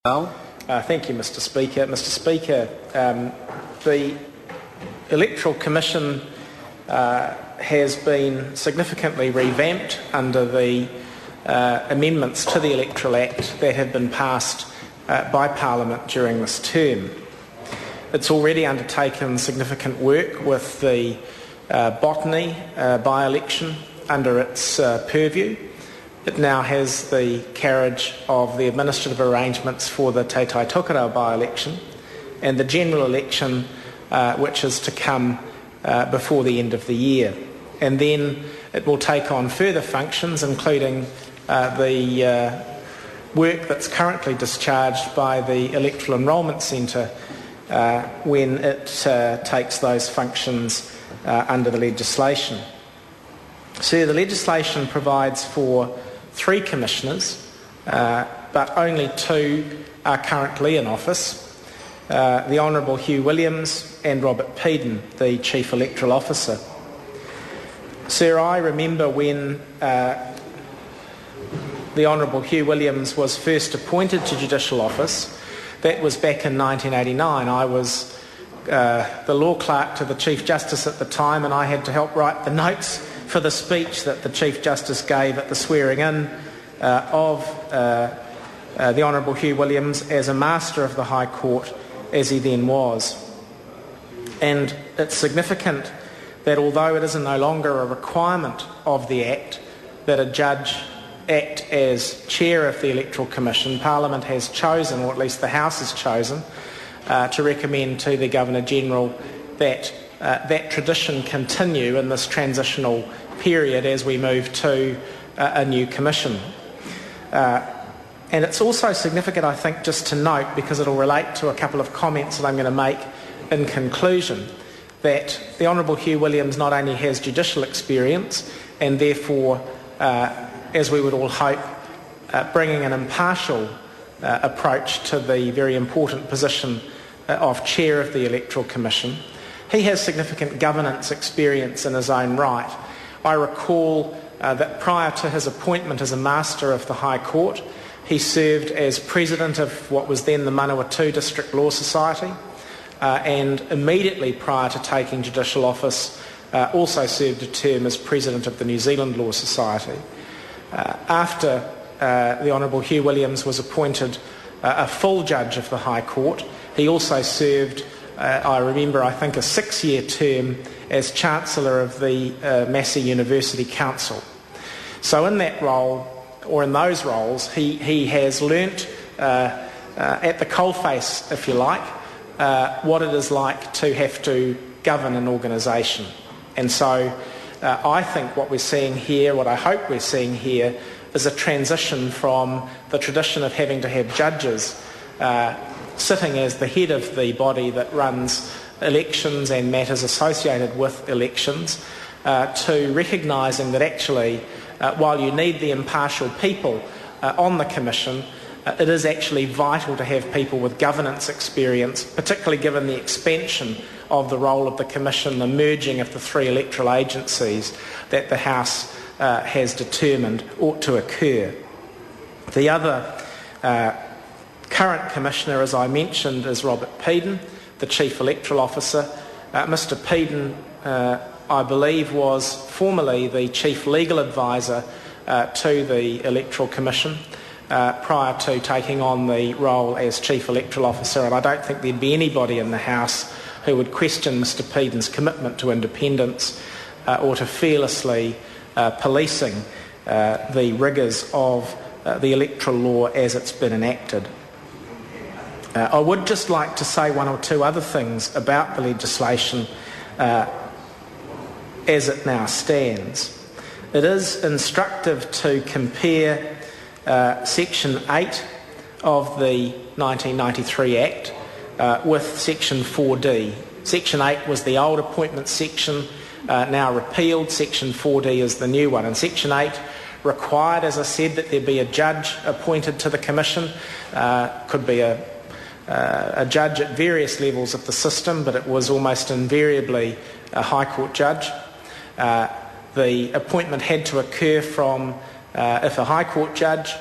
Thank you, Mr Speaker. Mr Speaker, the Electoral Commission has been significantly revamped under the amendments to the Electoral Act that have been passed by Parliament during this term. It's already undertaken significant work with the botany by-election under its purview. It now has the carriage of the administrative arrangements for the Te Tai Tukarau by-election and the general election which is to come before the end of the year. And then it will take on further functions, including the work that's currently discharged by the Electoral Enrolment Centre when it takes those functions under the legislation. So the legislation provides for 3 commissioners, but only 2 are currently in office. The Honourable Hugh Williams and Robert Peden, the Chief Electoral Officer. Sir, I remember when the Honourable Hugh Williams was first appointed to judicial office. That was back in 1989. I was the law clerk to the Chief Justice at the time, and I had to help write the notes for the speech that the Chief Justice gave at the swearing-in of the Honourable Hugh Williams as a Master of the High Court, as he then was. And it's significant that although it is no longer a requirement of the Act that a judge act as Chair of the Electoral Commission, Parliament has chosen, or at least the House has chosen, to recommend to the Governor-General that that tradition continue in this transitional period as we move to a new Commission. And it's also significant, I think, just to note, because it'll relate to a couple of comments that I'm going to make in conclusion, that the Honourable Hugh Williams not only has judicial experience and therefore, as we would all hope, bringing an impartial approach to the very important position of Chair of the Electoral Commission, he has significant governance experience in his own right. I recall that prior to his appointment as a Master of the High Court, he served as President of what was then the Manawatu District Law Society, and immediately prior to taking judicial office also served a term as President of the New Zealand Law Society. After the Honourable Hugh Williams was appointed a full Judge of the High Court, he also served, I think, a 6-year term as Chancellor of the Massey University Council. So in that role, or in those roles, he has learnt at the coalface, if you like, what it is like to have to govern an organisation. And so I think what we're seeing here, what I hope we're seeing here, is a transition from the tradition of having to have judges sitting as the head of the body that runs elections and matters associated with elections, to recognising that actually, while you need the impartial people on the Commission, it is actually vital to have people with governance experience, particularly given the expansion of the role of the Commission, the merging of the 3 electoral agencies that the House has determined ought to occur. The other current Commissioner, as I mentioned, is Robert Peden, the Chief Electoral Officer. Mr Peden, I believe, was formerly the Chief Legal Advisor to the Electoral Commission prior to taking on the role as Chief Electoral Officer, and I don't think there'd be anybody in the House who would question Mr Peden's commitment to independence or to fearlessly policing the rigours of the electoral law as it's been enacted. I would just like to say 1 or 2 other things about the legislation as it now stands. It is instructive to compare Section 8 of the 1993 Act with Section 4D. Section 8 was the old appointment section, now repealed. Section 4D is the new one. And Section 8 required, as I said, that there be a judge appointed to the Commission. Could be a judge at various levels of the system, but it was almost invariably a High Court judge. The appointment had to occur from, if a High Court judge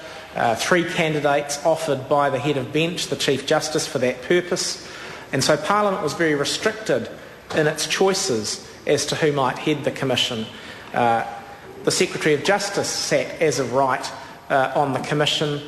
3 candidates offered by the head of bench, the Chief Justice, for that purpose. And so Parliament was very restricted in its choices as to who might head the Commission. The Secretary of Justice sat as of right on the Commission,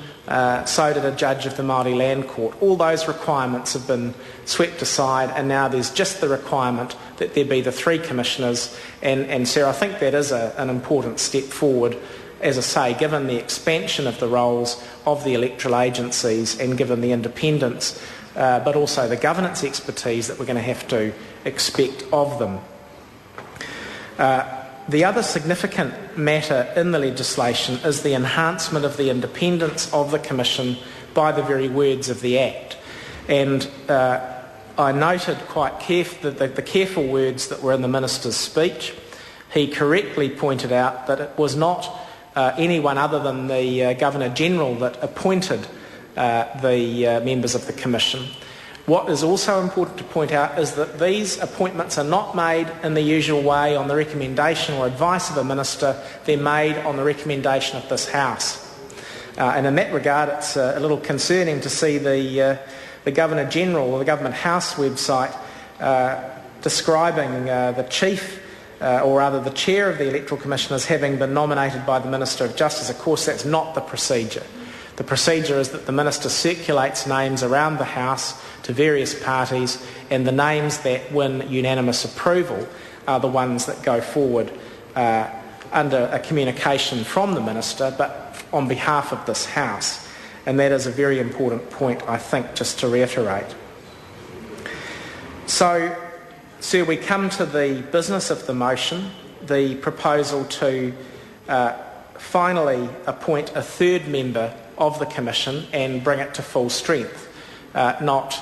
so did a judge of the Māori Land Court. All those requirements have been swept aside, and now there's just the requirement that there be the 3 commissioners. And Sarah, I think that is an important step forward, as I say, given the expansion of the roles of the electoral agencies and given the independence, but also the governance expertise that we're going to have to expect of them. The other significant matter in the legislation is the enhancement of the independence of the Commission by the very words of the Act. And I noted quite the careful words that were in the Minister's speech. He correctly pointed out that it was not anyone other than the Governor-General that appointed the members of the Commission. What is also important to point out is that these appointments are not made in the usual way on the recommendation or advice of a minister. They're made on the recommendation of this House. And in that regard, it's a little concerning to see the Governor-General or the Government House website describing the Chief, or rather the Chair of the Electoral Commission, as having been nominated by the Minister of Justice. Of course, that's not the procedure. The procedure is that the Minister circulates names around the House to various parties, and the names that win unanimous approval are the ones that go forward under a communication from the Minister, but on behalf of this House. And that is a very important point, I think, just to reiterate. So, Sir, we come to the business of the motion, the proposal to finally appoint a 3rd member of the Commission and bring it to full strength, not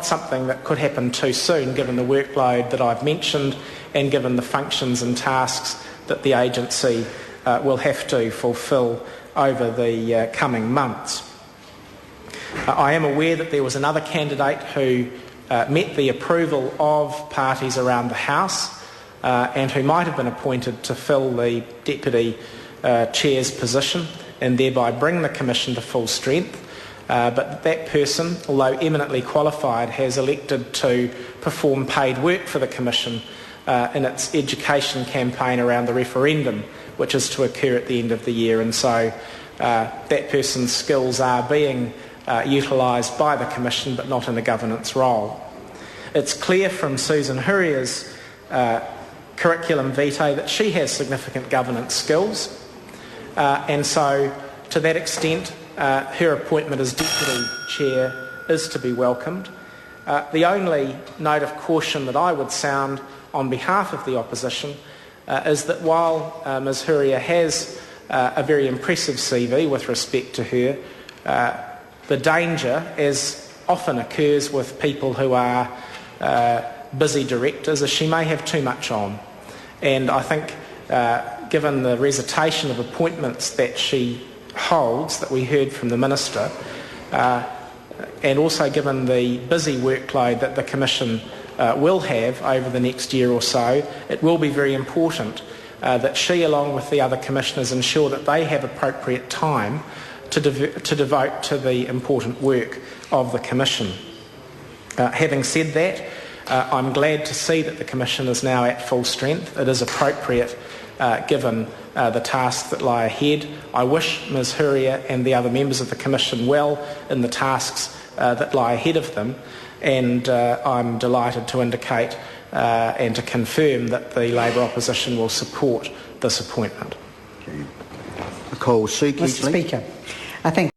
something that could happen too soon given the workload that I've mentioned and given the functions and tasks that the agency will have to fulfil over the coming months. I am aware that there was another candidate who met the approval of parties around the House and who might have been appointed to fill the Deputy Chair's position and thereby bring the Commission to full strength. But that person, although eminently qualified, has elected to perform paid work for the Commission in its education campaign around the referendum, which is to occur at the end of the year. And so that person's skills are being utilised by the Commission, but not in a governance role. It's clear from Susan Hurria's curriculum vitae that she has significant governance skills. And so, to that extent, her appointment as Deputy Chair is to be welcomed. The only note of caution that I would sound on behalf of the opposition is that while Ms Hurria has a very impressive CV with respect to her, the danger, as often occurs with people who are busy directors, is she may have too much on. And I think given the recitation of appointments that she holds that we heard from the Minister, and also given the busy workload that the Commission will have over the next year or so, it will be very important that she, along with the other Commissioners, ensure that they have appropriate time to devote to the important work of the Commission. Having said that, I'm glad to see that the Commission is now at full strength. It is appropriate given the tasks that lie ahead. I wish Ms Hurria and the other members of the Commission well in the tasks that lie ahead of them, and I'm delighted to indicate and to confirm that the Labour opposition will support this appointment. Mr. Speaker, I think